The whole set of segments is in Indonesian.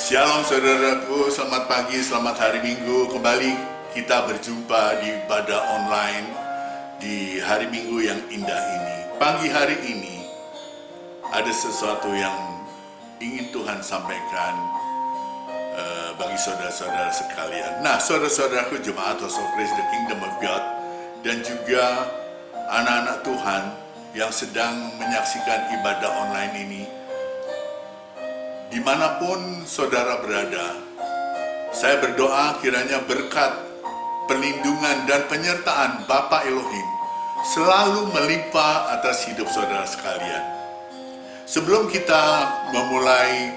Shalom saudaraku, selamat pagi, selamat hari Minggu. Kembali kita berjumpa di ibadah online di hari Minggu yang indah ini. Pagi hari ini ada sesuatu yang ingin Tuhan sampaikan bagi saudara-saudara sekalian. Nah, saudara-saudaraku jemaat House of Grace The Kingdom of God dan juga anak-anak Tuhan yang sedang menyaksikan ibadah online ini, dimanapun saudara berada, saya berdoa kiranya berkat, perlindungan, dan penyertaan Bapa Elohim selalu melimpah atas hidup saudara sekalian. Sebelum kita memulai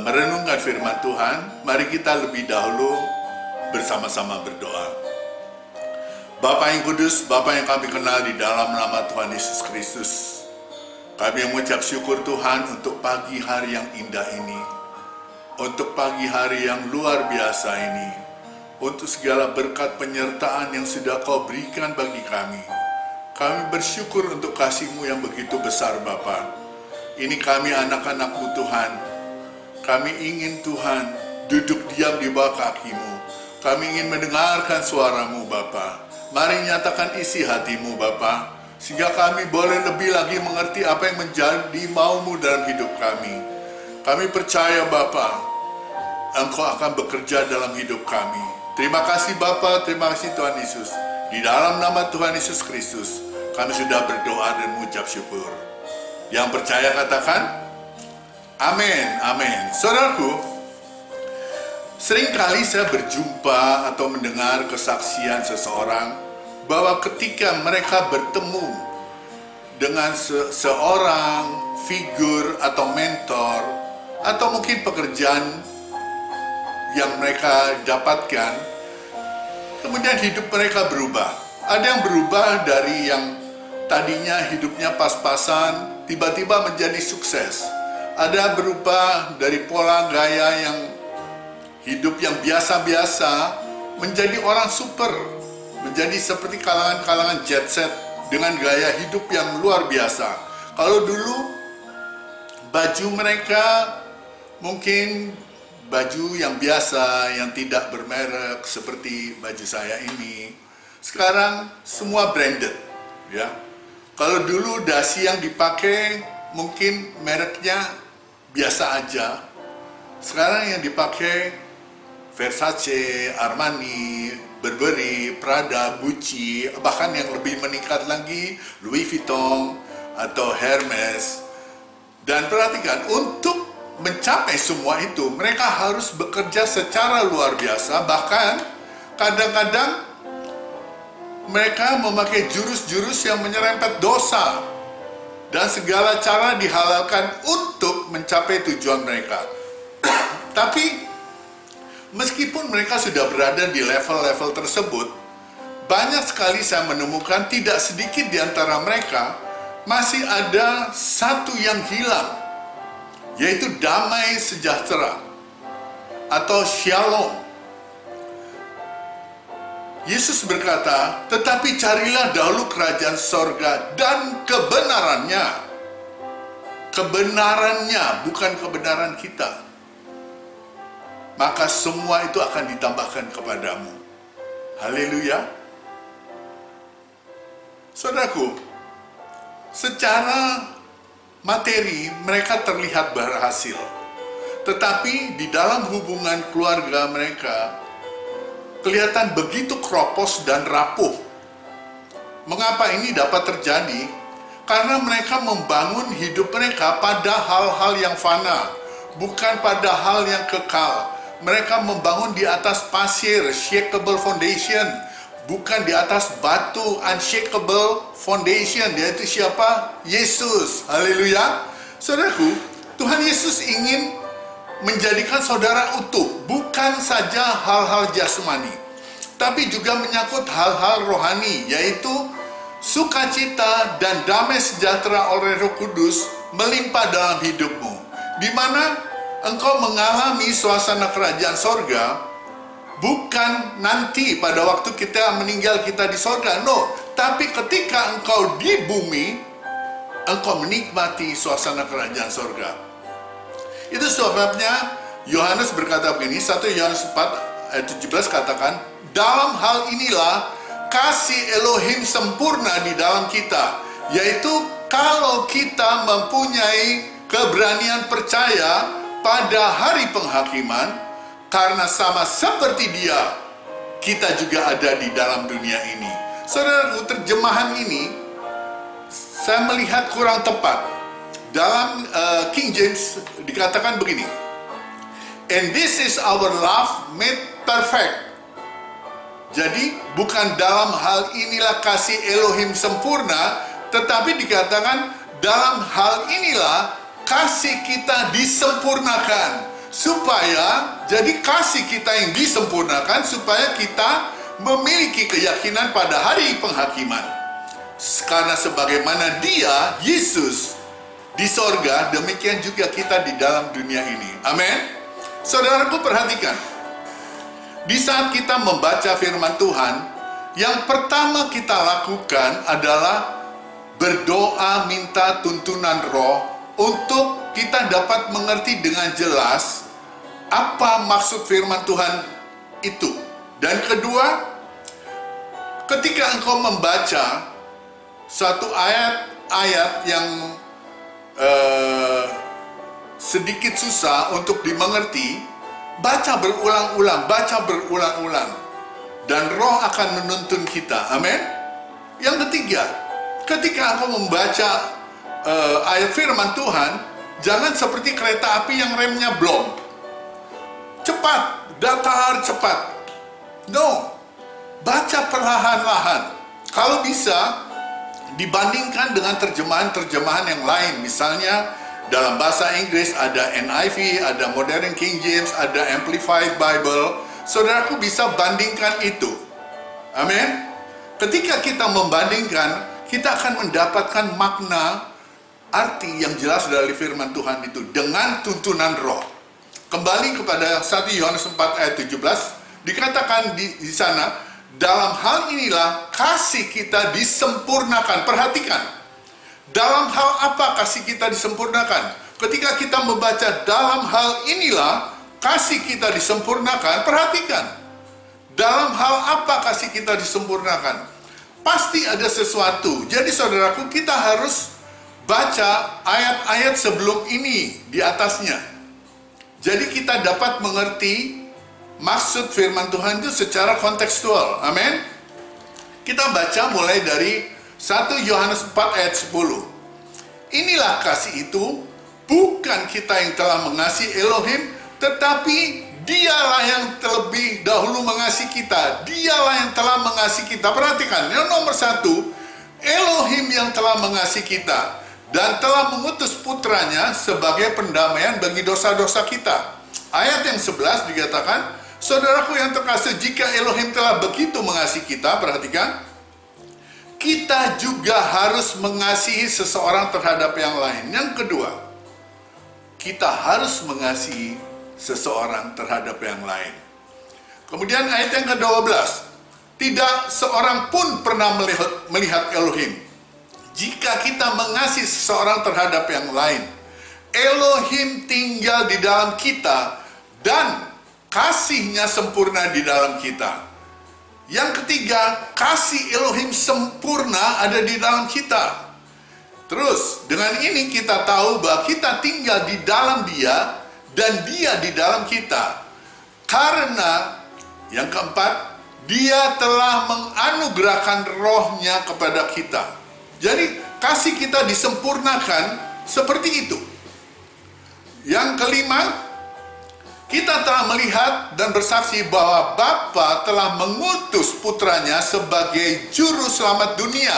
merenungkan firman Tuhan, mari kita lebih dahulu bersama-sama berdoa. Bapa yang kudus, Bapa yang kami kenal di dalam nama Tuhan Yesus Kristus, kami mengucap syukur Tuhan untuk pagi hari yang indah ini, untuk pagi hari yang luar biasa ini, untuk segala berkat penyertaan yang sudah Kau berikan bagi kami. Kami bersyukur untuk kasih-Mu yang begitu besar Bapa. Ini kami anak-anak-Mu Tuhan. Kami ingin Tuhan duduk diam di bawah kaki-Mu. Kami ingin mendengarkan suara-Mu Bapa. Mari nyatakan isi hati-Mu Bapa, sehingga kami boleh lebih lagi mengerti apa yang menjadi mau-Mu dalam hidup kami. Kami percaya Bapa, Engkau akan bekerja dalam hidup kami. Terima kasih Bapa, terima kasih Tuhan Yesus. Di dalam nama Tuhan Yesus Kristus, kami sudah berdoa dan mengucap syukur. Yang percaya katakan, amin, amin. Saudaraku, seringkali saya berjumpa atau mendengar kesaksian seseorang bahwa ketika mereka bertemu dengan seorang figur atau mentor, atau mungkin pekerjaan yang mereka dapatkan, kemudian hidup mereka berubah. Ada yang berubah dari yang tadinya hidupnya pas-pasan, tiba-tiba menjadi sukses. Ada berubah dari pola gaya yang hidup yang biasa-biasa menjadi orang super, menjadi seperti kalangan-kalangan jet set dengan gaya hidup yang luar biasa. Kalau dulu baju mereka mungkin baju yang biasa, yang tidak bermerek seperti baju saya ini. Sekarang semua branded, ya. Kalau dulu dasi yang dipakai mungkin mereknya biasa aja. Sekarang yang dipakai Versace, Armani, Burberry, Prada, Gucci, bahkan yang lebih meningkat lagi Louis Vuitton atau Hermes. Dan perhatikan, untuk mencapai semua itu mereka harus bekerja secara luar biasa. Bahkan kadang-kadang mereka memakai jurus-jurus yang menyerempet dosa, dan segala cara dihalalkan untuk mencapai tujuan mereka. Tapi meskipun mereka sudah berada di level-level tersebut, banyak sekali saya menemukan tidak sedikit di antara mereka masih ada satu yang hilang, yaitu damai sejahtera atau shalom. Yesus berkata, tetapi carilah dahulu kerajaan sorga dan kebenarannya. Kebenarannya, bukan kebenaran kita. Maka semua itu akan ditambahkan kepadamu. Haleluya. Saudaraku, secara materi mereka terlihat berhasil, tetapi di dalam hubungan keluarga mereka kelihatan begitu kropos dan rapuh. Mengapa ini dapat terjadi? Karena mereka membangun hidup mereka pada hal-hal yang fana, bukan pada hal yang kekal. Mereka membangun di atas pasir, shakable foundation, bukan di atas batu, unshakable foundation, yaitu siapa? Yesus. Haleluya. Saudaraku, Tuhan Yesus ingin menjadikan saudara utuh, bukan saja hal-hal jasmani, tapi juga menyangkut hal-hal rohani, yaitu sukacita dan damai sejahtera oleh Roh Kudus melimpah dalam hidupmu, di mana engkau mengalami suasana kerajaan sorga, bukan nanti pada waktu kita meninggal kita di sorga, no, tapi ketika engkau di bumi, engkau menikmati suasana kerajaan sorga. Itu sebabnya Yohanes berkata begini, 1 Yohanes 4 ayat 17 katakan, dalam hal inilah kasih Elohim sempurna di dalam kita, yaitu kalau kita mempunyai keberanian percaya pada hari penghakiman, karena sama seperti Dia, kita juga ada di dalam dunia ini. Saudaraku, terjemahan ini saya melihat kurang tepat. Dalam King James dikatakan begini, and this is our love made perfect. Jadi bukan dalam hal inilah kasih Elohim sempurna, tetapi dikatakan dalam hal inilah kasih kita disempurnakan. Supaya, jadi kasih kita yang disempurnakan supaya kita memiliki keyakinan pada hari penghakiman. Karena sebagaimana Dia, Yesus, di sorga, demikian juga kita di dalam dunia ini. Amin. Saudaraku, perhatikan. Di saat kita membaca firman Tuhan, yang pertama kita lakukan adalah berdoa minta tuntunan Roh untuk kita dapat mengerti dengan jelas apa maksud firman Tuhan itu. Dan kedua, ketika engkau membaca satu ayat-ayat yang sedikit susah untuk dimengerti, baca berulang-ulang, dan Roh akan menuntun kita. Amin. Yang ketiga, ketika engkau membaca ayat firman Tuhan, jangan seperti kereta api yang remnya blong, cepat, datar cepat. No, baca perlahan-lahan. Kalau bisa, dibandingkan dengan terjemahan-terjemahan yang lain. Misalnya, dalam bahasa Inggris ada NIV, ada Modern King James, ada Amplified Bible. Saudaraku bisa bandingkan itu. Amin. Ketika kita membandingkan, kita akan mendapatkan makna, arti yang jelas dari firman Tuhan itu dengan tuntunan Roh. Kembali kepada 1 Yohanes 4 ayat 17, dikatakan di sana, dalam hal inilah kasih kita disempurnakan. Perhatikan. Dalam hal apa kasih kita disempurnakan? Ketika kita membaca dalam hal inilah kasih kita disempurnakan, perhatikan. Dalam hal apa kasih kita disempurnakan? Pasti ada sesuatu. Jadi saudaraku, kita harus baca ayat-ayat sebelum ini di atasnya. Jadi kita dapat mengerti maksud firman Tuhan itu secara kontekstual. Amin. Kita baca mulai dari 1 Yohanes 4 ayat 10. Inilah kasih itu, bukan kita yang telah mengasihi Elohim, tetapi Dialah yang terlebih dahulu mengasihi kita. Dialah yang telah mengasihi kita. Perhatikan, yang nomor satu, Elohim yang telah mengasihi kita dan telah mengutus putranya sebagai pendamaian bagi dosa-dosa kita. Ayat yang 11 dikatakan, saudaraku yang terkasih, jika Elohim telah begitu mengasihi kita, perhatikan, kita juga harus mengasihi seseorang terhadap yang lain. Yang kedua, kita harus mengasihi seseorang terhadap yang lain. Kemudian ayat yang ke-12, tidak seorang pun pernah melihat Elohim. Jika kita mengasihi seseorang terhadap yang lain, Elohim tinggal di dalam kita dan kasih-Nya sempurna di dalam kita. Yang ketiga, kasih Elohim sempurna ada di dalam kita. Terus, dengan ini kita tahu bahwa kita tinggal di dalam Dia dan Dia di dalam kita. Karena, yang keempat, Dia telah menganugerahkan Roh-Nya kepada kita. Jadi, kasih kita disempurnakan seperti itu. Yang kelima, kita telah melihat dan bersaksi bahwa Bapa telah mengutus putranya sebagai juru selamat dunia.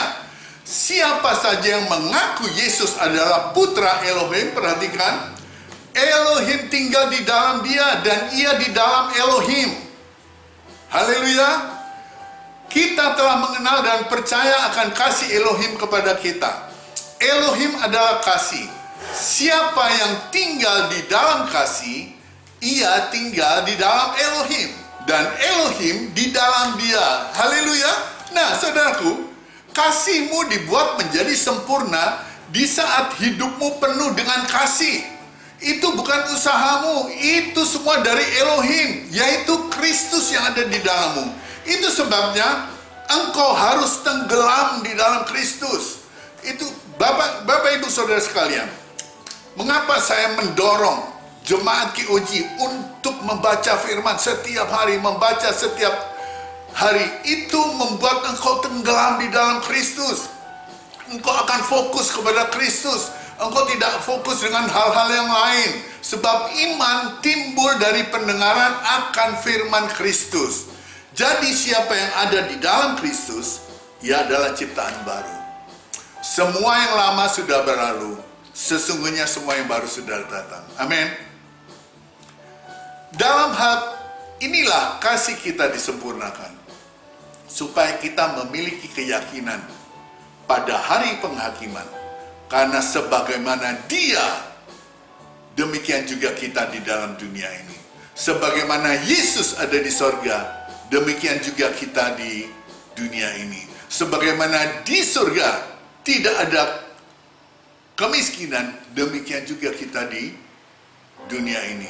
Siapa saja yang mengaku Yesus adalah putra Elohim, perhatikan, Elohim tinggal di dalam dia dan ia di dalam Elohim. Haleluya. Kita telah mengenal dan percaya akan kasih Elohim kepada kita. Elohim adalah kasih. Siapa yang tinggal di dalam kasih, ia tinggal di dalam Elohim, dan Elohim di dalam dia. Haleluya. Nah, saudaraku, kasihmu dibuat menjadi sempurna di saat hidupmu penuh dengan kasih. Itu bukan usahamu, itu semua dari Elohim, yaitu Kristus yang ada di dalammu. Itu sebabnya engkau harus tenggelam di dalam Kristus. Itu Bapak Ibu Saudara sekalian, mengapa saya mendorong jemaat QOG untuk membaca firman setiap hari, membaca setiap hari. Itu membuat engkau tenggelam di dalam Kristus. Engkau akan fokus kepada Kristus. Engkau tidak fokus dengan hal-hal yang lain. Sebab iman timbul dari pendengaran akan firman Kristus. Jadi siapa yang ada di dalam Kristus, ia adalah ciptaan baru. Semua yang lama sudah berlalu, sesungguhnya semua yang baru sudah datang. Amin. Dalam hal inilah kasih kita disempurnakan, supaya kita memiliki keyakinan pada hari penghakiman. Karena sebagaimana Dia, demikian juga kita di dalam dunia ini. Sebagaimana Yesus ada di sorga, demikian juga kita di dunia ini. Sebagaimana di sorga tidak ada kemiskinan, demikian juga kita di dunia ini.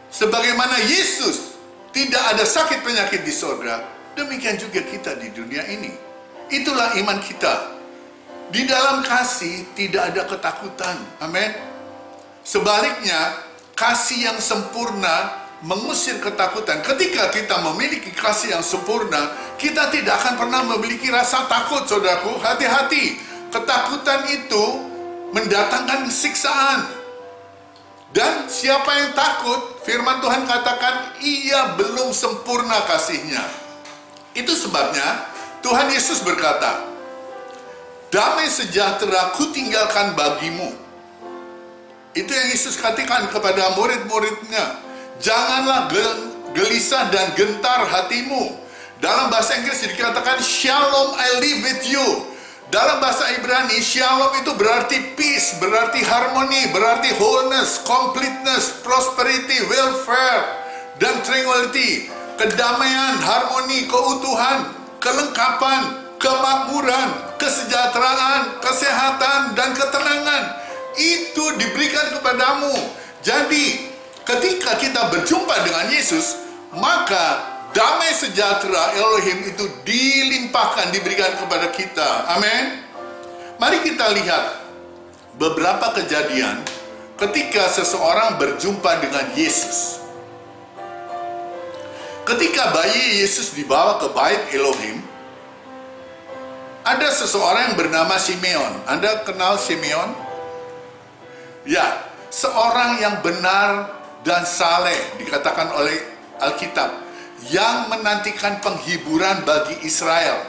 Sebagaimana Yesus tidak ada sakit penyakit di sorga, demikian juga kita di dunia ini. Itulah iman kita. Di dalam kasih tidak ada ketakutan. Amin. Sebaliknya, kasih yang sempurna mengusir ketakutan. Ketika kita memiliki kasih yang sempurna, kita tidak akan pernah memiliki rasa takut, saudaraku. Hati-hati. Ketakutan itu mendatangkan siksaan. Dan siapa yang takut, firman Tuhan katakan, ia belum sempurna kasihnya. Itu sebabnya Tuhan Yesus berkata, damai sejahtera ku tinggalkan bagimu. Itu yang Yesus katakan kepada murid-muridnya. Janganlah gelisah dan gentar hatimu. Dalam bahasa Inggris dikatakan shalom I live with you. Dalam bahasa Ibrani shalom itu berarti peace, berarti harmony, berarti wholeness, completeness, prosperity, welfare, dan tranquility. Kedamaian, harmoni, keutuhan, kelengkapan, kemakmuran, kesejahteraan, kesehatan, dan ketenangan. Itu diberikan kepadamu. Jadi, ketika kita berjumpa dengan Yesus, maka damai sejahtera Elohim itu dilimpahkan, diberikan kepada kita. Amin. Mari kita lihat beberapa kejadian ketika seseorang berjumpa dengan Yesus. Ketika bayi Yesus dibawa ke bait Elohim, ada seseorang yang bernama Simeon. Anda kenal Simeon? Ya, seorang yang benar dan saleh, dikatakan oleh Alkitab, yang menantikan penghiburan bagi Israel.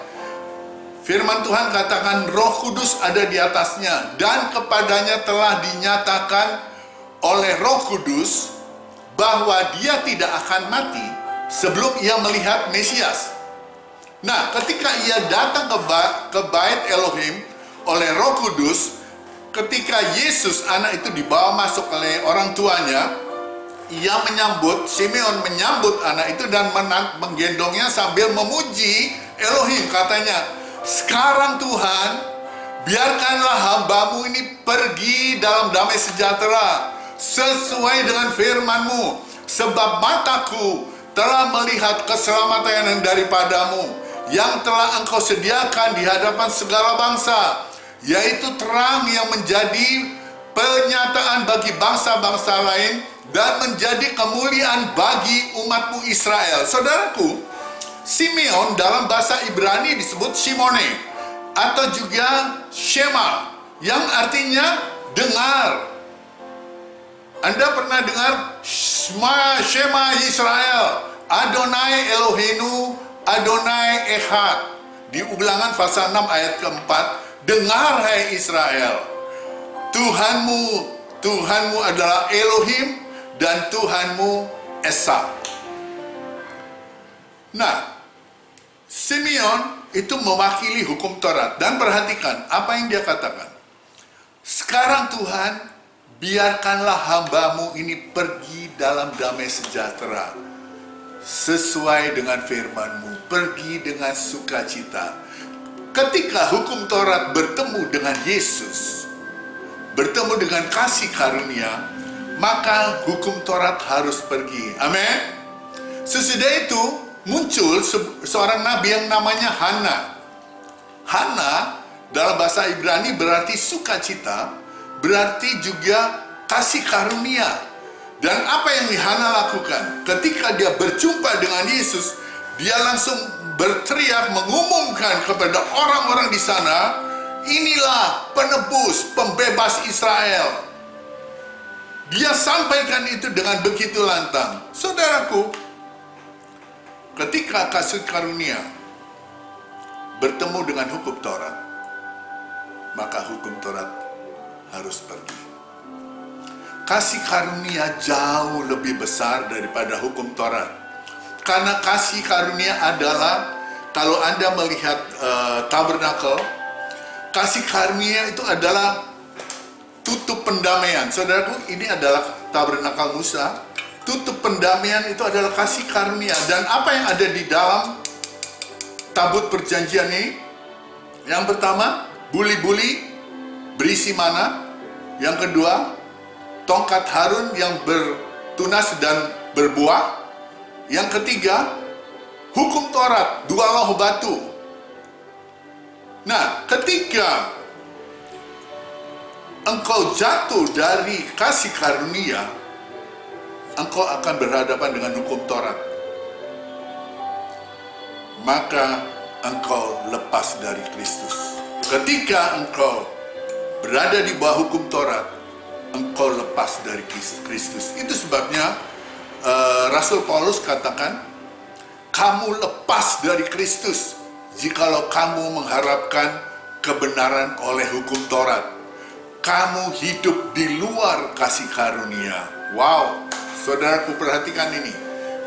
Firman Tuhan katakan Roh Kudus ada di atasnya, dan kepadanya telah dinyatakan oleh Roh Kudus bahwa dia tidak akan mati sebelum ia melihat Mesias. Nah, ketika ia datang ke bait Elohim oleh Roh Kudus, ketika Yesus anak itu dibawa masuk oleh orang tuanya, Simeon menyambut anak itu dan menggendongnya sambil memuji Elohim. Katanya, sekarang Tuhan, biarkanlah hambamu ini pergi dalam damai sejahtera sesuai dengan firman-Mu, sebab mataku telah melihat keselamatan yang daripadamu, yang telah Engkau sediakan di hadapan segala bangsa, yaitu terang yang menjadi penyataan bagi bangsa-bangsa lain dan menjadi kemuliaan bagi umatmu Israel. Saudaraku, Simeon dalam bahasa Ibrani disebut Shimone atau juga Shema, yang artinya dengar. Anda pernah dengar Shema Israel, Adonai Eloheinu, Adonai Echad. Di Ulangan pasal 6 ayat keempat, dengar hai Israel, Tuhanmu adalah Elohim dan Tuhanmu Esa. Nah, Simeon itu mewakili hukum Taurat. Dan perhatikan apa yang dia katakan. Sekarang Tuhan, biarkanlah hambamu ini pergi dalam damai sejahtera sesuai dengan firman-Mu, pergi dengan sukacita. Ketika hukum Taurat bertemu dengan Yesus, bertemu dengan kasih karunia, maka hukum Taurat harus pergi. Amin. Sesudah itu muncul seorang nabi yang namanya Hana. Hana dalam bahasa Ibrani berarti sukacita, berarti juga kasih karunia. Dan apa yang Hana lakukan? Ketika dia berjumpa dengan Yesus, dia langsung berteriak mengumumkan kepada orang-orang di sana, inilah penebus, pembebas Israel. Dia sampaikan itu dengan begitu lantang. Saudaraku, ketika kasih karunia bertemu dengan hukum Taurat, maka hukum Taurat harus pergi. Kasih karunia jauh lebih besar daripada hukum Taurat. Karena kasih karunia adalah, kalau Anda melihat tabernakel, kasih karunia itu adalah tutup pendamaian. Saudaraku, ini adalah tabernakel Musa. Tutup pendamaian itu adalah kasih karunia. Dan apa yang ada di dalam tabut perjanjian ini? Yang pertama, buli-buli berisi mana. Yang kedua, tongkat Harun yang bertunas dan berbuah. Yang ketiga, hukum Taurat, 2 loh batu. Nah, ketika engkau jatuh dari kasih karunia, engkau akan berhadapan dengan hukum Taurat. Maka engkau lepas dari Kristus. Ketika engkau berada di bawah hukum Taurat, engkau lepas dari Kristus. Itu sebabnya Rasul Paulus katakan, kamu lepas dari Kristus jikalau kamu mengharapkan kebenaran oleh hukum Taurat. Kamu hidup di luar kasih karunia. Wow, saudaraku, perhatikan ini.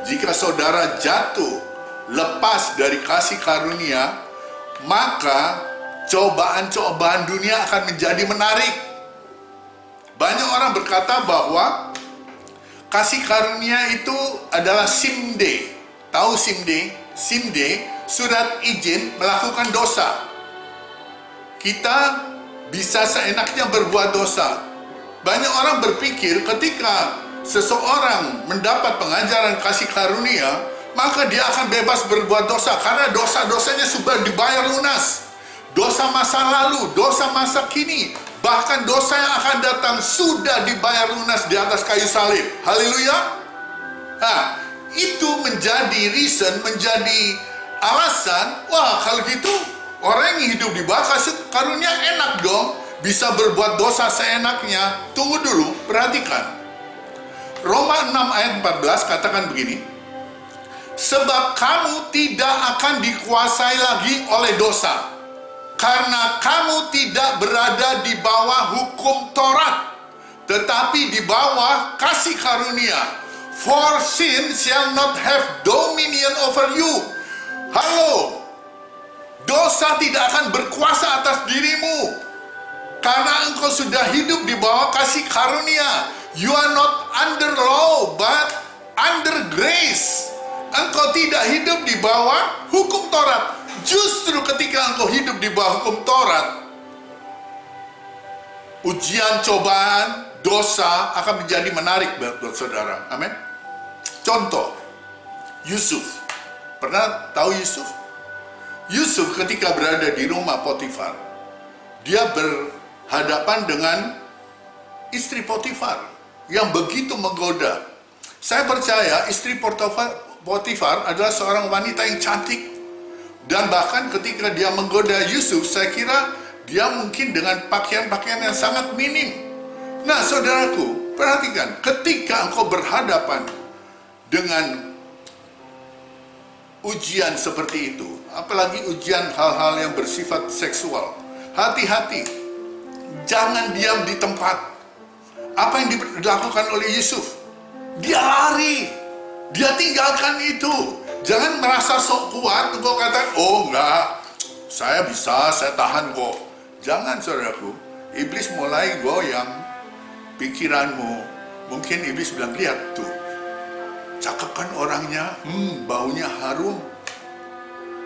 Jika saudara jatuh lepas dari kasih karunia, maka cobaan-cobaan dunia akan menjadi menarik. Banyak orang berkata bahwa kasih karunia itu adalah simde. Tahu simde? Simde, surat izin melakukan dosa. Kita bisa seenaknya berbuat dosa. Banyak orang berpikir ketika seseorang mendapat pengajaran kasih karunia, maka dia akan bebas berbuat dosa karena dosa-dosanya sudah dibayar lunas. Dosa masa lalu, dosa masa kini, bahkan dosa yang akan datang sudah dibayar lunas di atas kayu salib. Haleluya. Nah, itu menjadi reason, menjadi alasan, wah kalau gitu orang yang hidup di bawah kasih karunia enak dong, bisa berbuat dosa seenaknya. Tunggu dulu, perhatikan. Roma 6 ayat 14 katakan begini, sebab kamu tidak akan dikuasai lagi oleh dosa, karena kamu tidak berada di bawah hukum Taurat, tetapi di bawah kasih karunia. For sin shall not have dominion over you. Halo, dosa tidak akan berkuasa atas dirimu, karena engkau sudah hidup di bawah kasih karunia. You are not under law, but under grace. Engkau tidak hidup di bawah hukum Taurat. Justru ketika engkau hidup di bawah hukum Taurat, ujian, cobaan, dosa akan menjadi menarik buat saudara. Amin. Contoh, Yusuf. Pernah tahu Yusuf? Yusuf ketika berada di rumah Potifar, dia berhadapan dengan istri Potifar yang begitu menggoda. Saya percaya istri Potifar adalah seorang wanita yang cantik. Dan bahkan ketika dia menggoda Yusuf, saya kira dia mungkin dengan pakaian-pakaian yang sangat minim. Nah, saudaraku, perhatikan, ketika engkau berhadapan dengan ujian seperti itu, apalagi ujian hal-hal yang bersifat seksual, hati-hati, jangan diam di tempat. Apa yang dilakukan oleh Yusuf? Dia lari, dia tinggalkan itu. Jangan merasa sok kuat, engkau katakan, oh enggak, saya bisa, saya tahan kok. Jangan, saudaraku. Iblis mulai goyang pikiranmu. Mungkin iblis bilang, lihat tuh, cakep kan orangnya, baunya harum,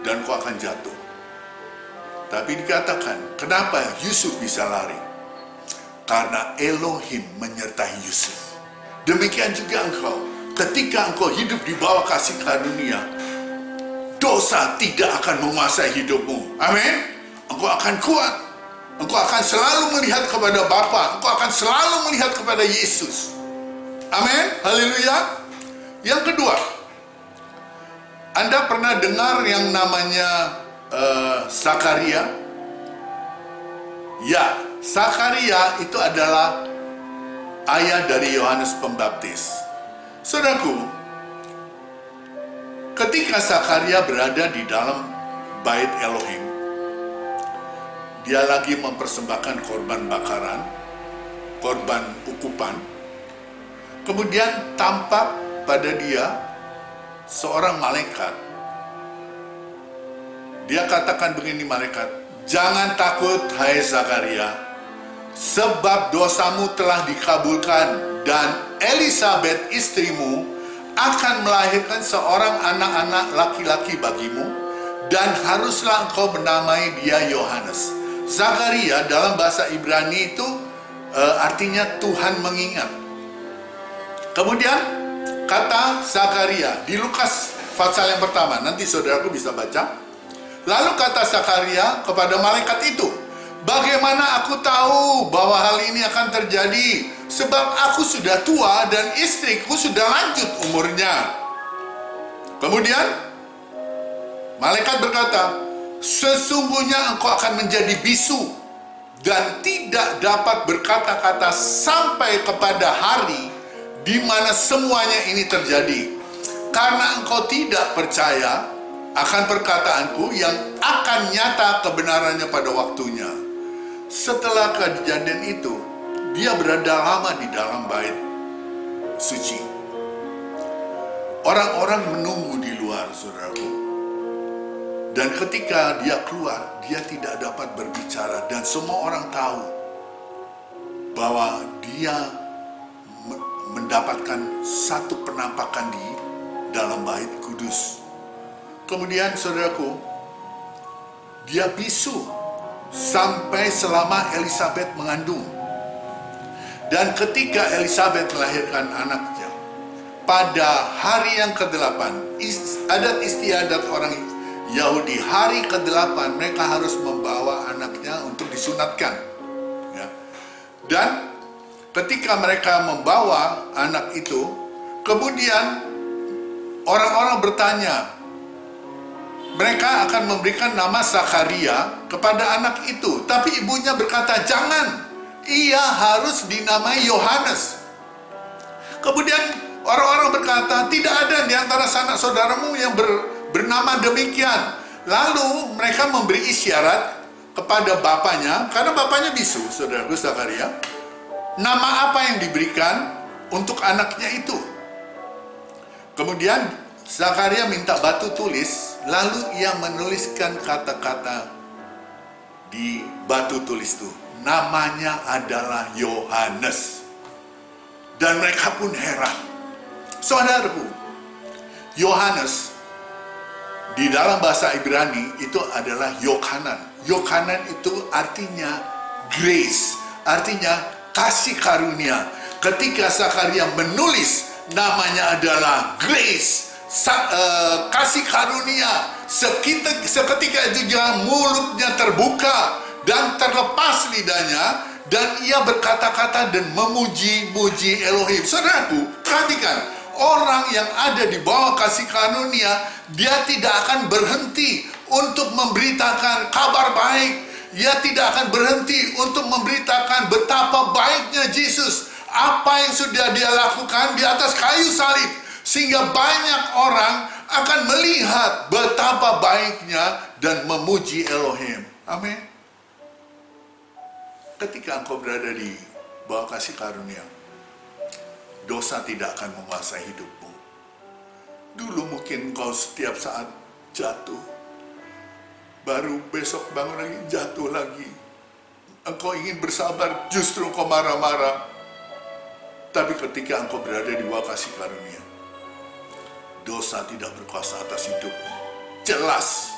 dan kau akan jatuh. Tapi dikatakan, kenapa Yusuf bisa lari? Karena Elohim menyertai Yusuf. Demikian juga engkau, ketika engkau hidup di bawah kasih karunia, dosa tidak akan menguasai hidupmu. Amin. Engkau akan kuat. Engkau akan selalu melihat kepada Bapa. Engkau akan selalu melihat kepada Yesus. Amin. Haleluya. Yang kedua, Anda pernah dengar yang namanya Zakaria? Ya, Zakaria itu adalah ayah dari Yohanes Pembaptis. Saudaraku, ketika Zakaria berada di dalam bait Elohim, dia lagi mempersembahkan korban bakaran, korban ukupan. Kemudian tampak pada dia seorang malaikat. Dia katakan begini, malaikat, "Jangan takut, hai Zakaria, sebab dosamu telah dikabulkan, dan Elisabet istrimu akan melahirkan seorang anak-anak laki-laki bagimu, dan haruslah engkau menamai dia Yohanes." Zakaria dalam bahasa Ibrani itu artinya Tuhan mengingat. Kemudian kata Zakaria di Lukas pasal yang pertama, nanti saudaraku bisa baca. Lalu kata Zakaria kepada malaikat itu, "Bagaimana aku tahu bahwa hal ini akan terjadi? Sebab aku sudah tua dan istriku sudah lanjut umurnya." Kemudian malaikat berkata, "Sesungguhnya engkau akan menjadi bisu dan tidak dapat berkata-kata sampai kepada hari di mana semuanya ini terjadi, karena engkau tidak percaya akan perkataanku yang akan nyata kebenarannya pada waktunya." Setelah kejadian itu, dia berada lama di dalam bait suci. Orang-orang menunggu di luar, saudaraku. Dan ketika dia keluar, dia tidak dapat berbicara, dan semua orang tahu bahwa dia mendapatkan satu penampakan di dalam bait kudus. Kemudian saudaraku, dia bisu sampai selama Elisabet mengandung. Dan ketika Elisabet melahirkan anaknya, pada hari yang ke-8, adat istiadat orang Yahudi, hari ke-8 mereka harus membawa anaknya untuk disunatkan. Ya. Dan ketika mereka membawa anak itu, kemudian orang-orang bertanya, mereka akan memberikan nama Zakaria kepada anak itu. Tapi ibunya berkata, "Jangan, ia harus dinamai Yohanes." Kemudian orang-orang berkata, "Tidak ada di antara sanak saudaramu yang bernama demikian." Lalu mereka memberi isyarat kepada bapaknya, karena bapaknya bisu, saudaraku Zakaria. Nama apa yang diberikan untuk anaknya itu? Kemudian Zakaria minta batu tulis, lalu ia menuliskan kata-kata di batu tulis itu. Namanya adalah Yohanes. Dan mereka pun heran. Saudaraku, Yohanes di dalam bahasa Ibrani itu adalah Yohanan. Yohanan itu artinya grace, artinya kasih karunia. Ketika Zakaria menulis namanya adalah grace, kasih karunia, seketika itu juga mulutnya terbuka dan terlepas lidahnya, dan ia berkata-kata dan memuji-muji Elohim. Saudaraku, perhatikan, orang yang ada di bawah kasih karunia, dia tidak akan berhenti untuk memberitakan kabar baik. Dia tidak akan berhenti untuk memberitakan betapa baiknya Yesus, apa yang sudah dia lakukan di atas kayu salib, sehingga banyak orang akan melihat betapa baiknya dan memuji Elohim. Amin. Ketika engkau berada di bawah kasih karunia, dosa tidak akan menguasai hidupmu. Dulu mungkin engkau setiap saat jatuh, baru besok bangun lagi, jatuh lagi. Engkau ingin bersabar, justru engkau marah-marah. Tapi ketika engkau berada di bawah kasih karunia, dosa tidak berkuasa atas hidupmu. Jelas,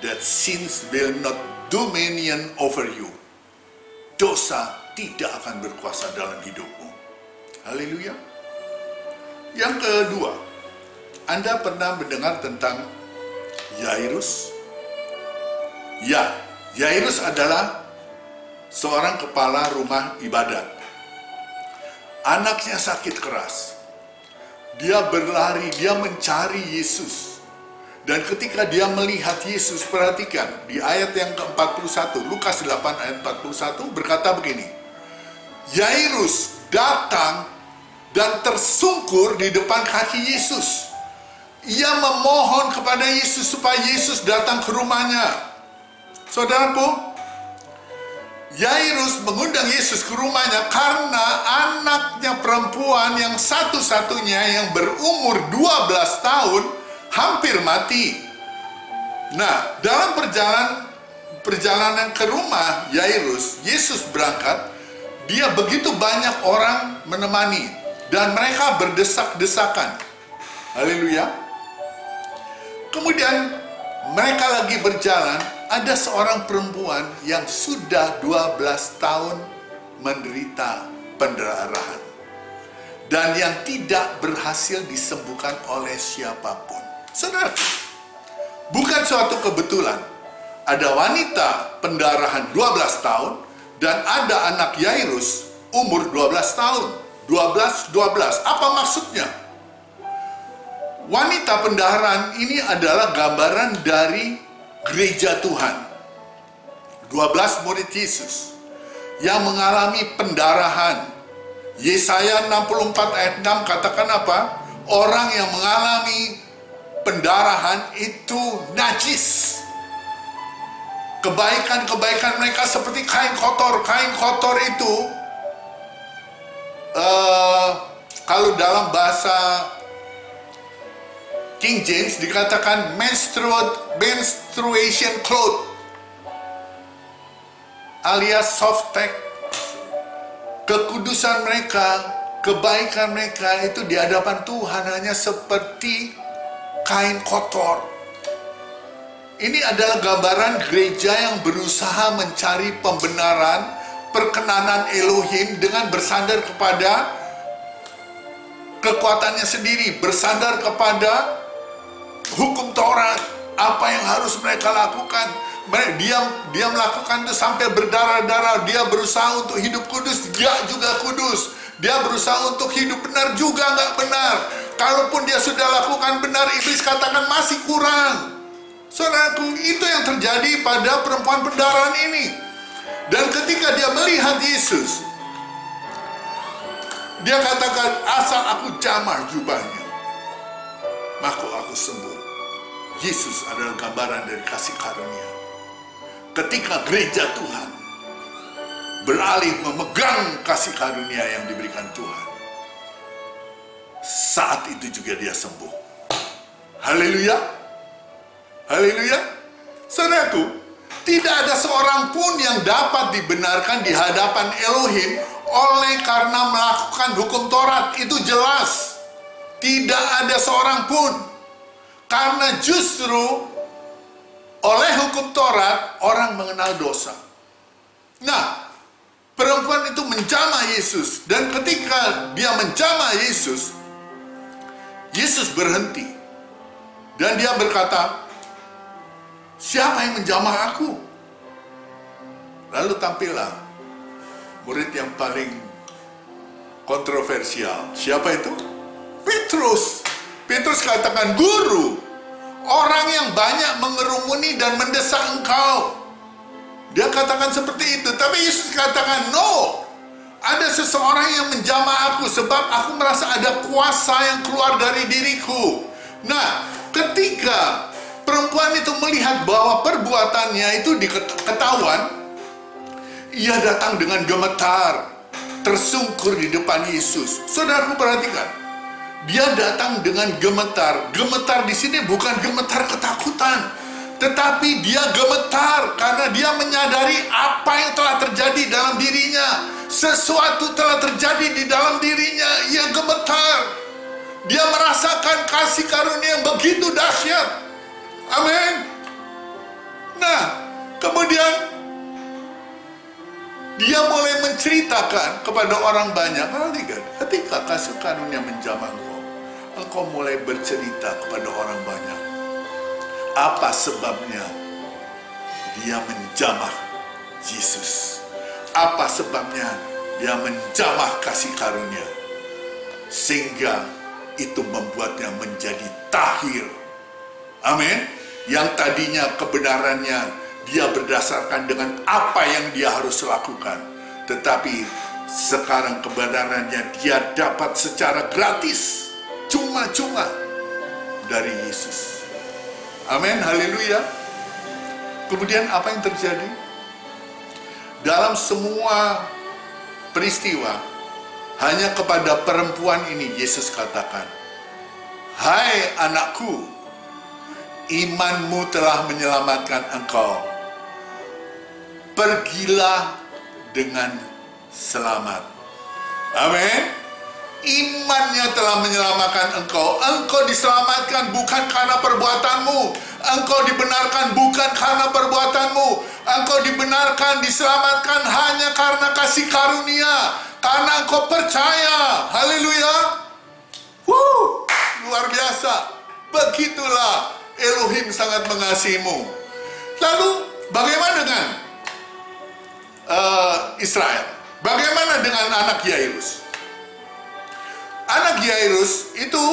that sins will not dominion over you. Dosa tidak akan berkuasa dalam hidupmu. Haleluya. Yang kedua, Anda pernah mendengar tentang Yairus? Ya, Yairus adalah seorang kepala rumah ibadat. Anaknya sakit keras. Dia berlari, dia mencari Yesus. Dan ketika dia melihat Yesus, perhatikan di ayat yang ke-41, Lukas 8 ayat 41 berkata begini. Yairus datang dan tersungkur di depan kaki Yesus. Ia memohon kepada Yesus supaya Yesus datang ke rumahnya. Saudaraku, Yairus mengundang Yesus ke rumahnya karena anaknya perempuan yang satu-satunya yang berumur 12 tahun hampir mati. Nah, dalam perjalanan ke rumah Yairus, Yesus berangkat, dia begitu banyak orang menemani dan mereka berdesak-desakan. Haleluya. Kemudian mereka lagi berjalan, ada seorang perempuan yang sudah 12 tahun menderita pendarahan dan yang tidak berhasil disembuhkan oleh siapapun. Saudara, bukan suatu kebetulan ada wanita pendarahan 12 tahun dan ada anak Yairus umur 12 tahun. 12. Apa maksudnya? Wanita pendarahan ini adalah gambaran dari gereja Tuhan. 12 murid Yesus yang mengalami pendarahan. Yesaya 64 ayat 6 katakan apa? Orang yang mengalami pendarahan itu najis. Kebaikan-kebaikan mereka seperti kain kotor. Kain kotor itu kalau dalam bahasa King James dikatakan menstruation cloth alias softtek. Kekudusan mereka, kebaikan mereka itu di hadapan Tuhan hanya seperti kain kotor. Ini adalah gambaran gereja yang berusaha mencari pembenaran, perkenanan Elohim dengan bersandar kepada kekuatannya sendiri, bersandar kepada hukum Taurat, apa yang harus mereka lakukan. Dia melakukan itu sampai berdarah-darah. Dia berusaha untuk hidup kudus, dia juga kudus. Dia berusaha untuk hidup benar, juga nggak benar. Kalaupun dia sudah lakukan benar, iblis katakan masih kurang. Saudaraku, itu yang terjadi pada perempuan pendarahan ini. Dan ketika dia melihat Yesus, dia katakan, asal aku jamah jubahnya, maka aku sembuh. Yesus adalah gambaran dari kasih karunia. Ketika gereja Tuhan beralih memegang kasih karunia yang diberikan Tuhan, saat itu juga dia sembuh. Haleluya. Haleluya. Saudaraku, tidak ada seorang pun yang dapat dibenarkan di hadapan Elohim oleh karena melakukan hukum Taurat. Itu jelas. Tidak ada seorang pun. Karena justru oleh hukum Taurat orang mengenal dosa. Nah, perempuan itu menjamah Yesus. Dan ketika dia menjamah Yesus, Yesus berhenti. Dan dia berkata, siapa yang menjamah aku? Lalu tampillah murid yang paling kontroversial. Siapa itu? Petrus. Petrus katakan, Guru, orang yang banyak mengerumuni dan mendesak engkau. Dia katakan seperti itu. Tapi Yesus katakan, no, ada seseorang yang menjamah aku sebab aku merasa ada kuasa yang keluar dari diriku. Nah, ketika perempuan itu melihat bahwa perbuatannya itu diketahuan, ia datang dengan gemetar, tersungkur di depan Yesus. Saudaraku, perhatikan. Dia datang dengan gemetar. Gemetar di sini bukan gemetar ketakutan, tetapi dia gemetar karena dia menyadari apa yang telah terjadi dalam dirinya. Sesuatu telah terjadi di dalam dirinya. Ia gemetar. Dia merasakan kasih karunia yang begitu dahsyat. Amin. Nah, kemudian Dia mulai menceritakan kepada orang banyak. Perhatikan, ketika kasih karunia menjamah engkau mulai bercerita kepada orang banyak. Apa sebabnya dia menjamah Yesus? Apa sebabnya dia menjamah kasih karunia? Sehingga itu membuatnya menjadi tahir. Amin. Yang tadinya kebenarannya dia berdasarkan dengan apa yang dia harus lakukan, tetapi sekarang kebenarannya dia dapat secara gratis, cuma-cuma dari Yesus. Amin, haleluya. Kemudian apa yang terjadi? Dalam semua peristiwa, hanya kepada perempuan ini Yesus katakan, "Hai anakku, imanmu telah menyelamatkan engkau. Pergilah dengan selamat." Amin. Imannya telah menyelamatkan engkau. Engkau diselamatkan bukan karena perbuatanmu. Engkau dibenarkan bukan karena perbuatanmu. Engkau dibenarkan, diselamatkan hanya karena kasih karunia. Karena engkau percaya. Haleluya. Luar biasa. Begitulah Elohim sangat mengasihimu. Lalu bagaimana dengan Israel? Bagaimana dengan anak Yairus? Anak Yairus itu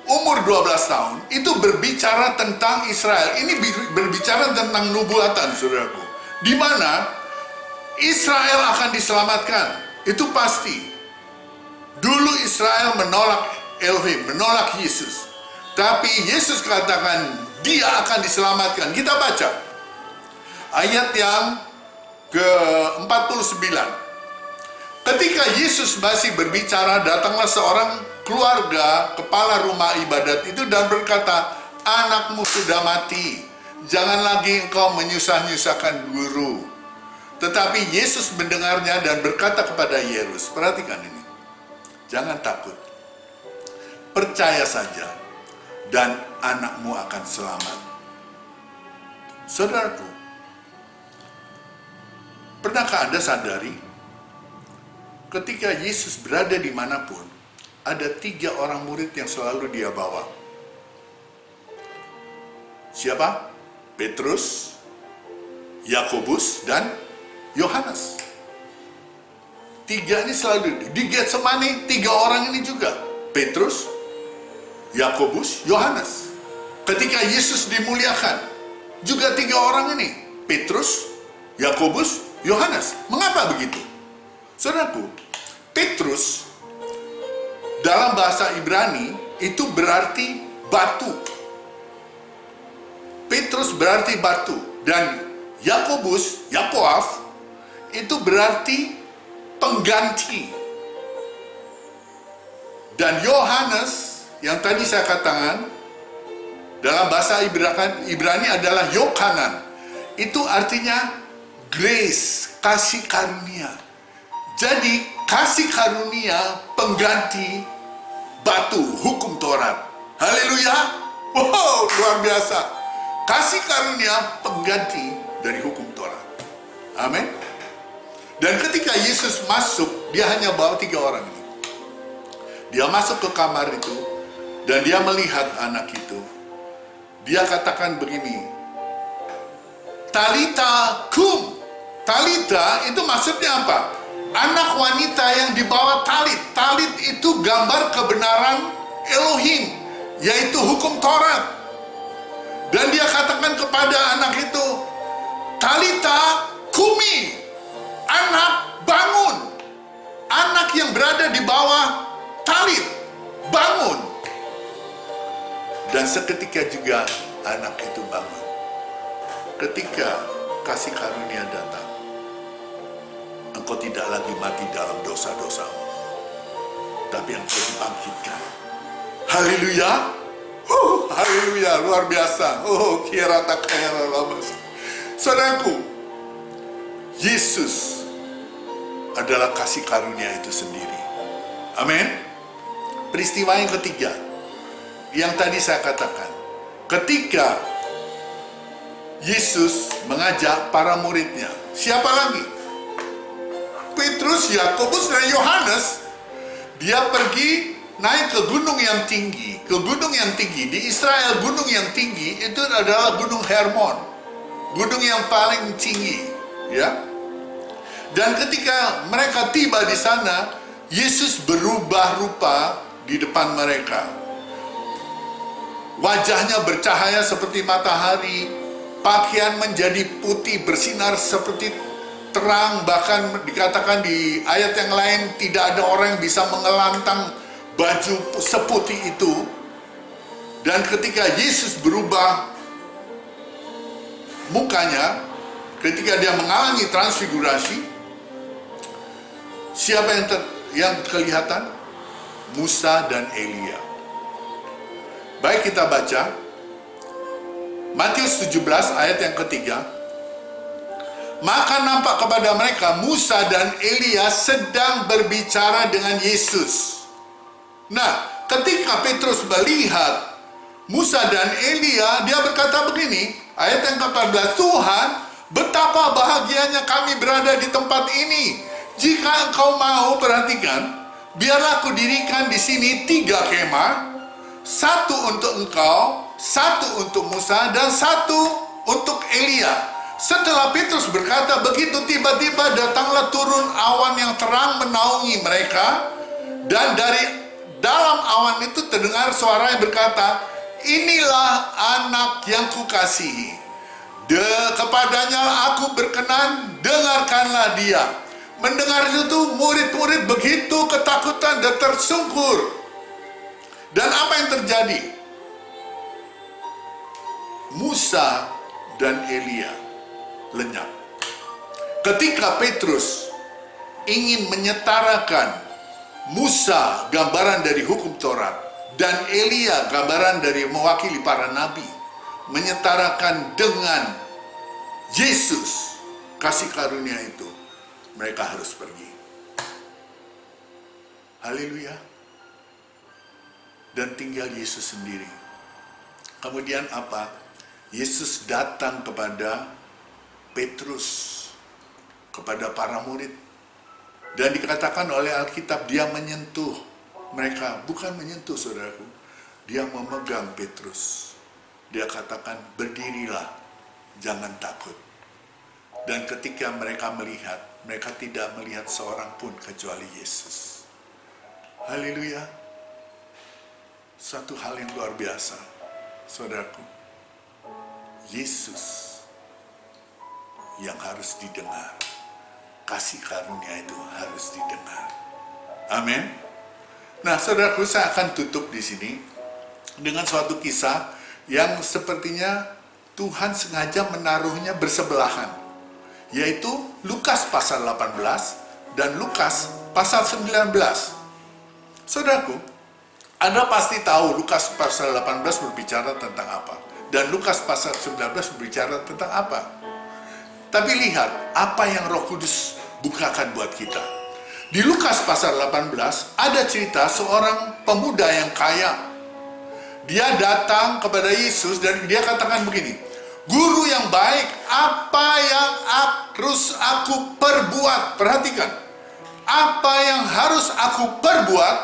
umur 12 tahun, itu berbicara tentang Israel. Ini berbicara tentang nubuatan, saudaraku. Di mana Israel akan diselamatkan. Itu pasti. Dulu Israel menolak Elohim, menolak Yesus. Tapi Yesus katakan dia akan diselamatkan. Kita baca ayat yang ke-49. Ketika Yesus masih berbicara, datanglah seorang keluarga kepala rumah ibadat itu dan berkata, "Anakmu sudah mati, jangan lagi engkau menyusah-nyusahkan guru." Tetapi Yesus mendengarnya dan berkata kepada Yairus, perhatikan ini, "Jangan takut, percaya saja dan anakmu akan selamat." Saudaraku, pernahkah Anda sadari ketika Yesus berada dimanapun, ada 3 orang murid yang selalu dia bawa. Siapa? Petrus, Yakobus, dan Yohanes. 3 ini selalu di Getsemani. 3 orang ini juga, Petrus, Yakobus, Yohanes. Ketika Yesus dimuliakan, juga 3 orang ini, Petrus, Yakobus, Yohanes. Mengapa begitu? Saudaraku, Petrus dalam bahasa Ibrani itu berarti batu. Petrus berarti batu. Dan Yakobus, Yakob, itu berarti pengganti. Dan Yohanes, yang tadi saya katakan, dalam bahasa Ibrani adalah Yohanan. Itu artinya grace, kasih karunia. Jadi kasih karunia pengganti batu hukum Taurat. Haleluya. Wow, luar biasa. Kasih karunia pengganti dari hukum Taurat. Amin. Dan ketika Yesus masuk, dia hanya bawa 3 orang ini. Dia masuk ke kamar itu dan dia melihat anak itu. Dia katakan begini, "Talita kum." Talita itu maksudnya apa? Anak wanita yang dibawa talit. Talit itu gambar kebenaran Elohim, yaitu hukum Taurat. Dan dia katakan kepada anak itu, "Talita kumi." Anak, bangun. Anak yang berada di bawah talit, bangun. Dan seketika juga anak itu bangun. Ketika kasih karunia datang, engkau tidak lagi mati dalam dosa-dosamu, tapi engkau dibangkitkan. Haleluya. Haleluya, luar biasa. Kira tak kaya lamas. Saudaraku, Yesus adalah kasih karunia itu sendiri. Amin. Peristiwa yang ketiga, yang tadi saya katakan, ketika Yesus mengajak para muridnya, siapa lagi? Petrus, Yakobus, dan Yohanes, dia pergi naik ke gunung yang tinggi. Ke gunung yang tinggi, di Israel gunung yang tinggi itu adalah Gunung Hermon. Gunung yang paling tinggi, ya. Dan ketika mereka tiba di sana, Yesus berubah rupa di depan mereka. Wajahnya bercahaya seperti matahari, pakaian menjadi putih bersinar seperti terang, bahkan dikatakan di ayat yang lain tidak ada orang yang bisa mengelantang baju seputih itu. Dan ketika Yesus berubah mukanya, ketika dia mengalami transfigurasi, siapa yang kelihatan? Musa dan Elia. Baik, kita baca Matius 17 ayat yang ketiga. Maka nampak kepada mereka Musa dan Elia sedang berbicara dengan Yesus. Nah, ketika Petrus melihat Musa dan Elia, dia berkata begini, ayat yang ke-14, Tuhan, betapa bahagianya kami berada di tempat ini. Jika engkau mau, perhatikan, biarlah aku dirikan di sini 3 kemah, 1 untuk engkau, 1 untuk Musa, dan 1 untuk Elia. Setelah Petrus berkata begitu, tiba-tiba datanglah turun awan yang terang menaungi mereka, dan dari dalam awan itu terdengar suara yang berkata, inilah anak yang kukasihi, kepadanya aku berkenan, dengarkanlah dia. Mendengar itu murid-murid begitu ketakutan dan tersungkur. Dan apa yang terjadi? Musa dan Elia lenyap. Ketika Petrus ingin menyetarakan Musa gambaran dari hukum Taurat dan Elia gambaran dari mewakili para nabi, menyetarakan dengan Yesus kasih karunia itu, mereka harus pergi. Haleluya. Dan tinggal Yesus sendiri. Kemudian apa? Yesus datang kepada Petrus, kepada para murid. Dan dikatakan oleh Alkitab, dia menyentuh mereka. Bukan menyentuh, saudaraku. Dia memegang Petrus. Dia katakan, berdirilah, jangan takut. Dan ketika mereka melihat, mereka tidak melihat seorang pun kecuali Yesus. Haleluya. Satu hal yang luar biasa, saudaraku. Yesus yang harus didengar. Kasih karunia itu harus didengar. Amin. Nah, saudaraku, saya akan tutup di sini dengan suatu kisah yang sepertinya Tuhan sengaja menaruhnya bersebelahan, yaitu Lukas pasal 18 dan Lukas pasal 19. Saudaraku, Anda pasti tahu Lukas pasal 18 berbicara tentang apa, dan Lukas pasal 19 berbicara tentang apa. Tapi lihat apa yang Roh Kudus bukakan buat kita. Di Lukas pasal 18 ada cerita seorang pemuda yang kaya. Dia datang kepada Yesus dan dia katakan begini, Guru yang baik, apa yang harus aku perbuat? Perhatikan, apa yang harus aku perbuat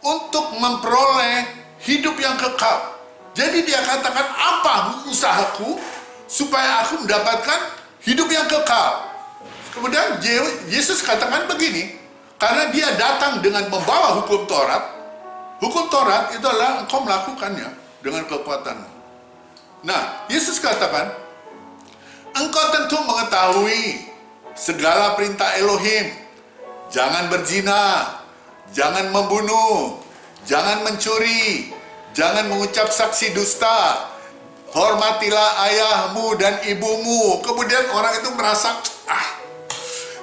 untuk memperoleh hidup yang kekal? Jadi dia katakan, apa usahaku supaya aku mendapatkan hidup yang kekal? Kemudian Yesus katakan begini, karena dia datang dengan membawa hukum Taurat. Hukum Taurat itu adalah engkau melakukannya dengan kekuatanmu. Nah, Yesus katakan, engkau tentu mengetahui segala perintah Elohim. Jangan berzina, jangan membunuh, jangan mencuri, jangan mengucap saksi dusta, hormatilah ayahmu dan ibumu. Kemudian orang itu merasa,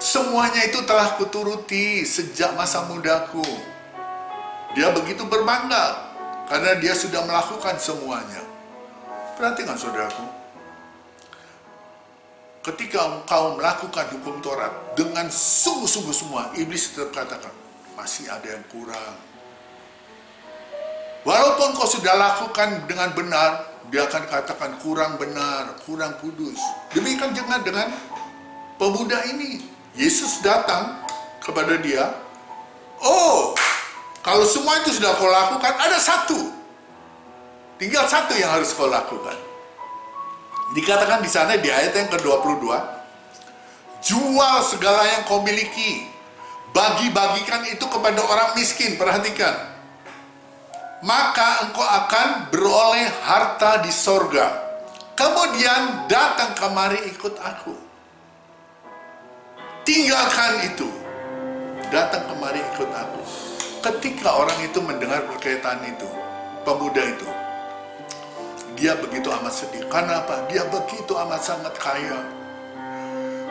semuanya itu telah kuturuti sejak masa mudaku. Dia begitu berbangga karena dia sudah melakukan semuanya. Perhatikan, saudaraku, ketika engkau melakukan hukum Taurat dengan sungguh-sungguh semua, iblis tetap katakan, masih ada yang kurang. Walaupun kau sudah lakukan dengan benar, dia akan katakan kurang benar, kurang kudus. Demikian juga dengan pemuda ini. Yesus datang kepada dia, "Oh, kalau semua itu sudah kau lakukan, ada satu. Tinggal satu yang harus kau lakukan." Dikatakan di sana di ayat yang ke-22, "Jual segala yang kau miliki, bagi-bagikan itu kepada orang miskin." Perhatikan. "Maka engkau akan beroleh harta di sorga. Kemudian datang kemari ikut aku." Tinggalkan itu. Datang kemari ikut aku. Ketika orang itu mendengar perkataan itu, pemuda itu, dia begitu amat sedih. Karena apa? Dia begitu amat sangat kaya.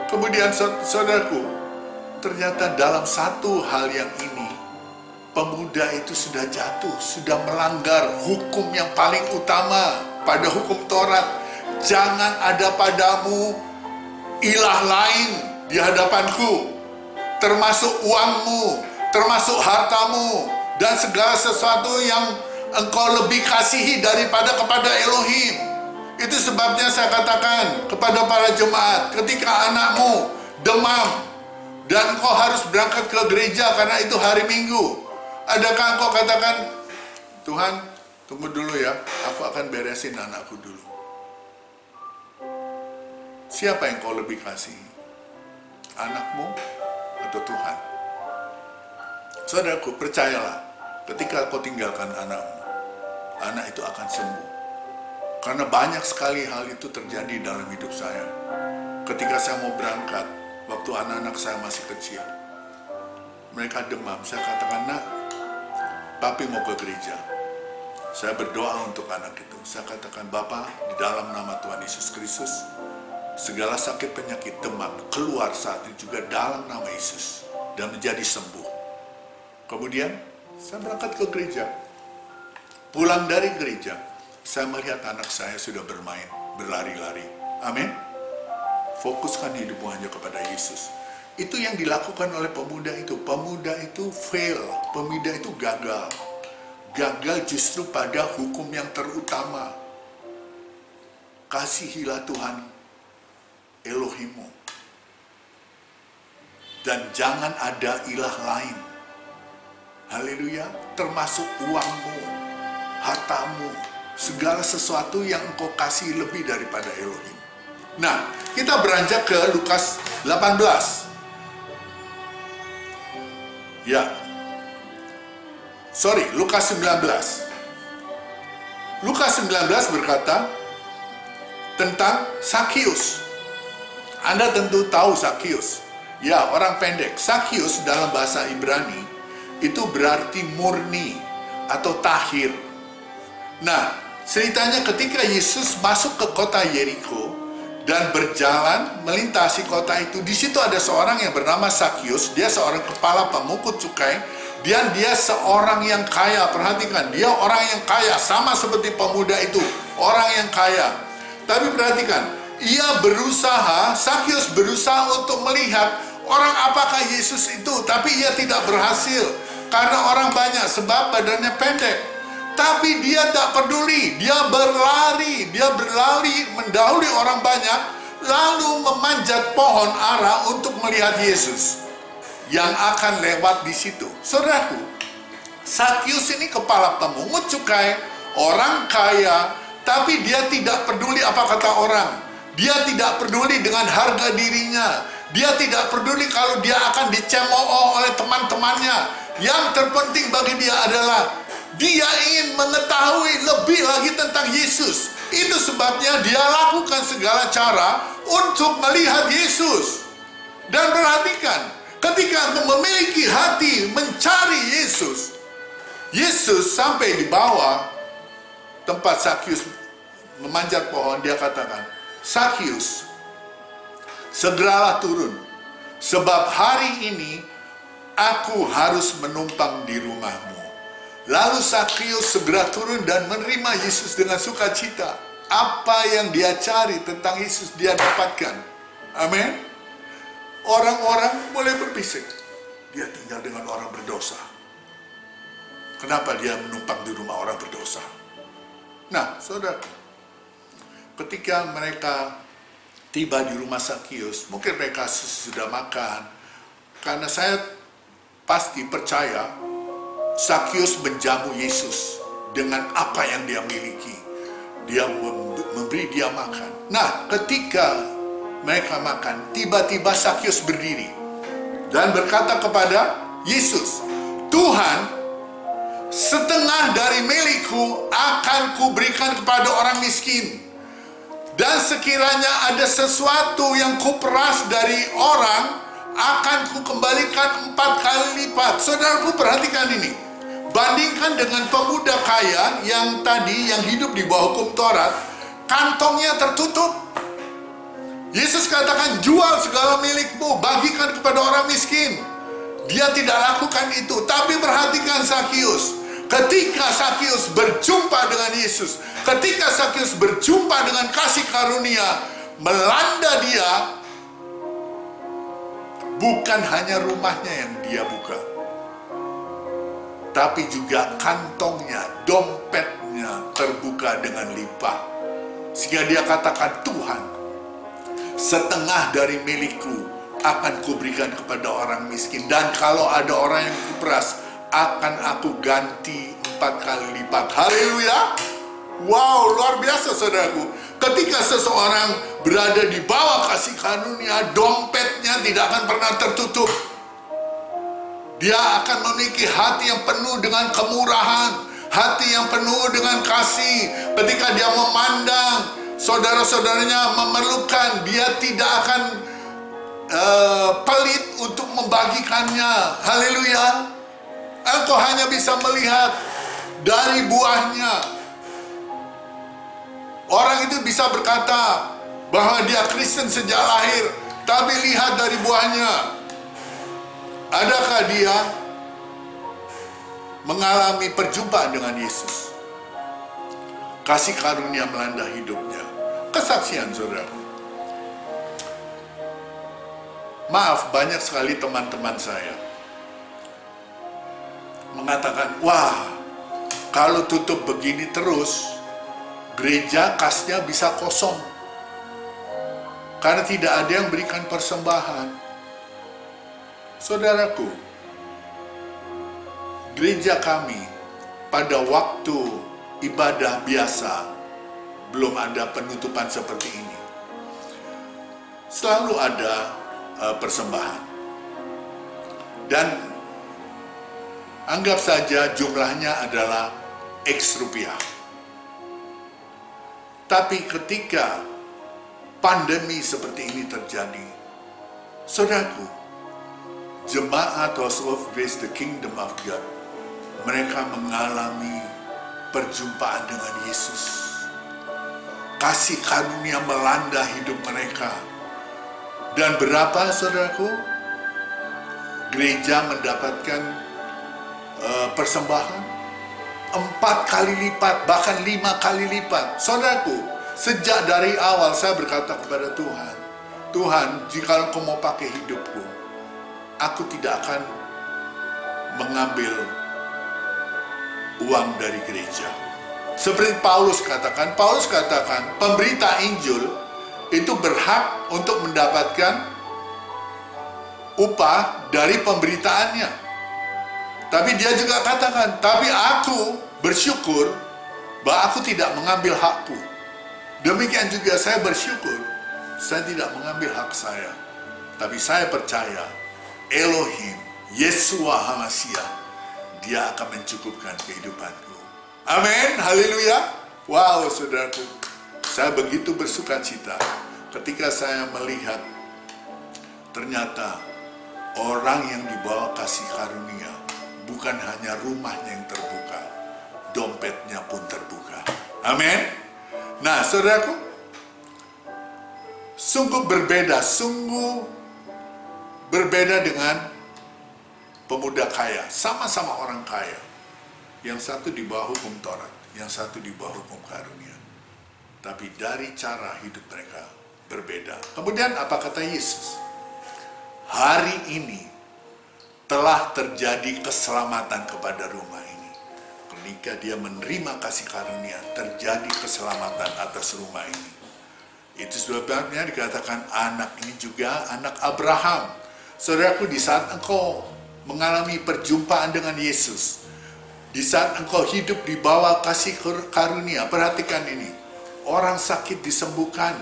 Kemudian saudaraku, ternyata dalam satu hal yang ini, pemuda itu sudah jatuh, sudah melanggar hukum yang paling utama pada hukum Taurat. Jangan ada padamu ilah lain di hadapanku, termasuk uangmu, termasuk hartamu, dan segala sesuatu yang engkau lebih kasihi daripada kepada Elohim. Itu sebabnya saya katakan kepada para jemaat, ketika anakmu demam dan engkau harus berangkat ke gereja karena itu hari Minggu, adakah engkau katakan, "Tuhan, tunggu dulu ya, aku akan beresin anakku dulu"? Siapa yang kau lebih kasihi? Anakmu atau Tuhan? Saudaraku, percayalah, ketika kau tinggalkan anakmu, anak itu akan sembuh. Karena banyak sekali hal itu terjadi dalam hidup saya. Ketika saya mau berangkat, waktu anak-anak saya masih kecil, mereka demam, saya katakan, "Nak, papi mau ke gereja." Saya berdoa untuk anak itu. Saya katakan, "Bapa, di dalam nama Tuhan Yesus Kristus, segala sakit penyakit demam keluar saat ini juga dalam nama Yesus dan menjadi sembuh." Kemudian saya berangkat ke gereja. Pulang dari gereja, saya melihat anak saya sudah bermain, berlari-lari. Amin. Fokuskan hidupmu hanya kepada Yesus. Itu yang dilakukan oleh pemuda itu. Pemuda itu fail, pemuda itu gagal. Gagal justru pada hukum yang terutama. Kasihilah Tuhan Elohimmu. Dan jangan ada ilah lain. Haleluya, termasuk uangmu, hartamu, segala sesuatu yang engkau kasih lebih daripada Elohim. Nah, kita beranjak ke Lukas 18. Lukas 19. Lukas 19 berkata tentang Sakius. Anda tentu tahu Sakius. Ya, orang pendek. Sakius dalam bahasa Ibrani itu berarti murni atau tahir. Nah, ceritanya ketika Yesus masuk ke kota Yeriko dan berjalan melintasi kota itu, di situ ada seorang yang bernama Sakius. Dia seorang kepala pemungut cukai dan dia seorang yang kaya. Perhatikan, dia orang yang kaya, sama seperti pemuda itu, orang yang kaya. Tapi perhatikan, Sakius berusaha untuk melihat orang apakah Yesus itu, tapi ia tidak berhasil. Karena orang banyak, sebab badannya pendek. Tapi dia tak peduli, dia berlari mendahului orang banyak, lalu memanjat pohon ara untuk melihat Yesus yang akan lewat di situ. Saudaraku, Sakius ini kepala pemungut cukai, orang kaya, tapi dia tidak peduli apa kata orang. Dia tidak peduli dengan harga dirinya. Dia tidak peduli kalau dia akan dicemooh oleh teman-temannya. Yang terpenting bagi dia adalah dia ingin mengetahui lebih lagi tentang Yesus. Itu sebabnya dia lakukan segala cara untuk melihat Yesus. Dan perhatikan, ketika memiliki hati mencari Yesus, Yesus sampai di bawah tempat Sakius memanjat pohon, dia katakan, "Sakius, segeralah turun, sebab hari ini aku harus menumpang di rumahmu." Lalu Sakius segera turun dan menerima Yesus dengan sukacita. Apa yang dia cari tentang Yesus dia dapatkan. Amin. Orang-orang boleh berbisik, dia tinggal dengan orang berdosa. Kenapa dia menumpang di rumah orang berdosa? Nah, saudara, ketika mereka tiba di rumah Sakius, mungkin mereka sudah makan. Karena saya pasti percaya Sakyus menjamu Yesus dengan apa yang dia miliki. Dia memberi dia makan. Nah, ketika mereka makan, tiba-tiba Sakyus berdiri dan berkata kepada Yesus, "Tuhan, setengah dari milikku akan kuberikan kepada orang miskin. Dan sekiranya ada sesuatu yang kuperas dari orang, akan kukembalikan 4 kali lipat." Saudaraku, perhatikan ini. Bandingkan dengan pemuda kaya yang tadi, yang hidup di bawah hukum Taurat, kantongnya tertutup. Yesus katakan, jual segala milikmu, bagikan kepada orang miskin. Dia tidak lakukan itu. Tapi perhatikan Sakyus. Ketika Sakyus berjumpa dengan Yesus, ketika Sakyus berjumpa dengan kasih karunia melanda dia, bukan hanya rumahnya yang dia buka, tapi juga kantongnya, dompetnya terbuka dengan limpah. Sehingga dia katakan, "Tuhan, setengah dari milikku akan kuberikan kepada orang miskin. Dan kalau ada orang yang kuperas, akan aku ganti 4 kali lipat." Haleluya. Wow, luar biasa saudaraku. Ketika seseorang berada di bawah kasih karunia, dompetnya tidak akan pernah tertutup. Dia akan memiliki hati yang penuh dengan kemurahan, hati yang penuh dengan kasih. Ketika dia memandang saudara-saudaranya memerlukan, dia tidak akan pelit untuk membagikannya. Haleluya. Engkau hanya bisa melihat dari buahnya. Orang itu bisa berkata bahwa dia Kristen sejak lahir, tapi lihat dari buahnya. Adakah dia mengalami perjumpaan dengan Yesus? Kasih karunia melanda hidupnya. Kesaksian saudara. Maaf, banyak sekali teman-teman saya mengatakan, "Wah, kalau tutup begini terus, gereja kasnya bisa kosong. Karena tidak ada yang berikan persembahan." Saudaraku, gereja kami pada waktu ibadah biasa, belum ada penutupan seperti ini, selalu ada persembahan. Dan anggap saja jumlahnya adalah X rupiah. Tapi ketika pandemi seperti ini terjadi, saudaraku, jemaat House of Grace, the Kingdom of God, mereka mengalami perjumpaan dengan Yesus. Kasih karunia melanda hidup mereka. Dan berapa saudaraku? Gereja mendapatkan persembahan 4 kali lipat, bahkan 5 kali lipat. Saudaraku, sejak dari awal saya berkata kepada Tuhan, "Tuhan, jika Engkau mau pakai hidupku, aku tidak akan mengambil uang dari gereja." Seperti Paulus katakan, pemberita Injil itu berhak untuk mendapatkan upah dari pemberitaannya. Tapi dia juga katakan, "Tapi aku bersyukur bahwa aku tidak mengambil hakku." Demikian juga saya bersyukur, saya tidak mengambil hak saya. Tapi saya percaya, Elohim, Yeshua HaMashiach, dia akan mencukupkan kehidupanku. Amin, haleluya. Wow, saudaraku, saya begitu bersuka cita ketika saya melihat ternyata orang yang dibawa kasih karunia, bukan hanya rumahnya yang terbuka, dompetnya pun terbuka. Amin. Nah, saudaraku, sungguh berbeda dengan pemuda kaya. Sama-sama orang kaya. Yang satu di bawah hukum Taurat, yang satu di bawah hukum karunia. Tapi dari cara hidup mereka berbeda. Kemudian apa kata Yesus? Hari ini telah terjadi keselamatan kepada rumah ini. Ketika dia menerima kasih karunia, terjadi keselamatan atas rumah ini. Itu sebabnya dikatakan anak ini juga anak Abraham. Saudaraku, di saat engkau mengalami perjumpaan dengan Yesus. Di saat engkau hidup di bawah kasih karunia, perhatikan ini. Orang sakit disembuhkan,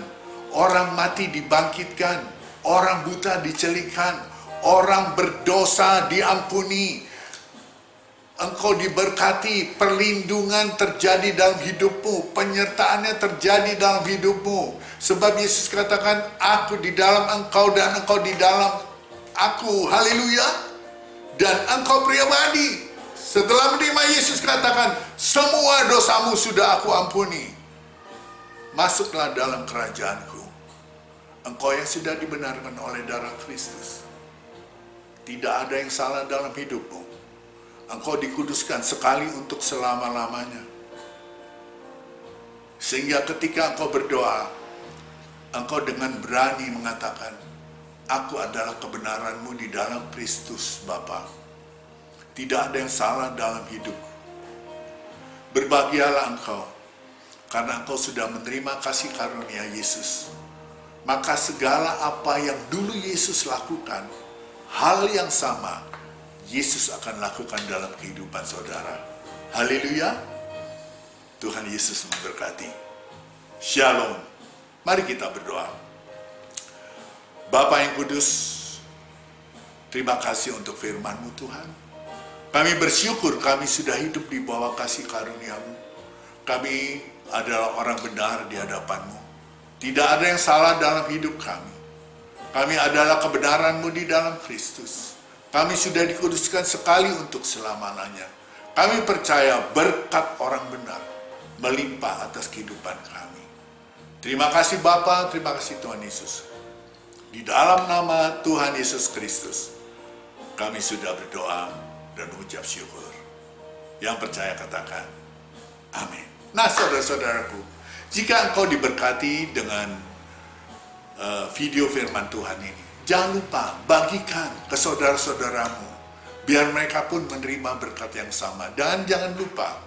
orang mati dibangkitkan, orang buta dicelingkan, orang berdosa diampuni. Engkau diberkati, perlindungan terjadi dalam hidupmu, penyertaannya terjadi dalam hidupmu. Sebab Yesus katakan, aku di dalam engkau dan engkau di dalam aku. Haleluya. Dan engkau pribadi, setelah menerima Yesus katakan, semua dosamu sudah aku ampuni. Masuklah dalam kerajaanku. Engkau yang sudah dibenarkan oleh darah Kristus. Tidak ada yang salah dalam hidupmu. Engkau dikuduskan sekali untuk selama-lamanya. Sehingga ketika engkau berdoa, engkau dengan berani mengatakan, aku adalah kebenaranmu di dalam Kristus Bapa. Tidak ada yang salah dalam hidupku. Berbahagialah engkau, karena engkau sudah menerima kasih karunia Yesus. Maka segala apa yang dulu Yesus lakukan, hal yang sama Yesus akan lakukan dalam kehidupan saudara. Haleluya. Tuhan Yesus memberkati. Shalom. Mari kita berdoa. Bapa yang kudus, terima kasih untuk firman-Mu Tuhan. Kami bersyukur kami sudah hidup di bawah kasih karunia-Mu. Kami adalah orang benar di hadapan-Mu. Tidak ada yang salah dalam hidup kami. Kami adalah kebenaran-Mu di dalam Kristus. Kami sudah dikuduskan sekali untuk selama-lamanya. Kami percaya berkat orang benar melimpah atas kehidupan kami. Terima kasih Bapa, terima kasih Tuhan Yesus. Di dalam nama Tuhan Yesus Kristus, kami sudah berdoa dan mengucap syukur. Yang percaya katakan, amin. Nah saudara-saudaraku, jika engkau diberkati dengan video firman Tuhan ini, jangan lupa bagikan ke saudara-saudaramu, biar mereka pun menerima berkat yang sama. Dan jangan lupa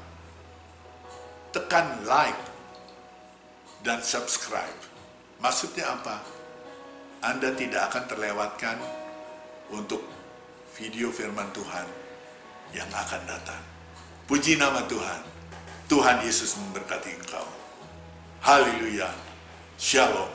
tekan like dan subscribe. Maksudnya apa? Anda tidak akan terlewatkan untuk video firman Tuhan yang akan datang. Puji nama Tuhan. Tuhan Yesus memberkati engkau. Haleluya. Shalom.